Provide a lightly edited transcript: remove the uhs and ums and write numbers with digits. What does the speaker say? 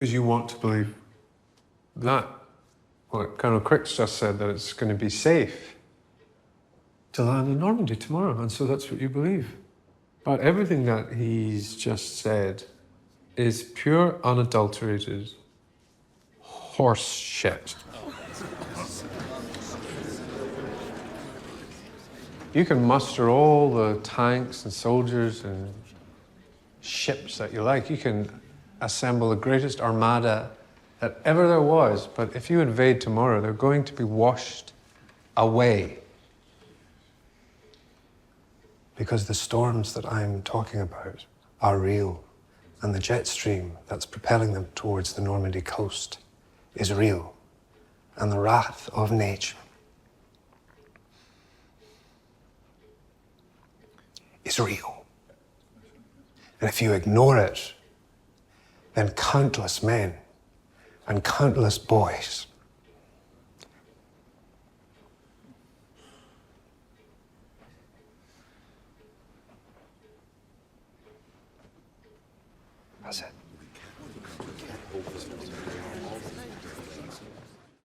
Because you want to believe that. What Colonel Crick's just said, that it's going to be safe to land in Normandy tomorrow, and so that's what you believe. But everything that he's just said is pure, unadulterated horse shit. You can muster all the tanks and soldiers and ships that you like. You can assemble the greatest armada that ever there was, but if you invade tomorrow, they're going to be washed away. Because the storms that I'm talking about are real, and the jet stream that's propelling them towards the Normandy coast is real, and the wrath of nature is real. And if you ignore it, then countless men and countless boys that's it.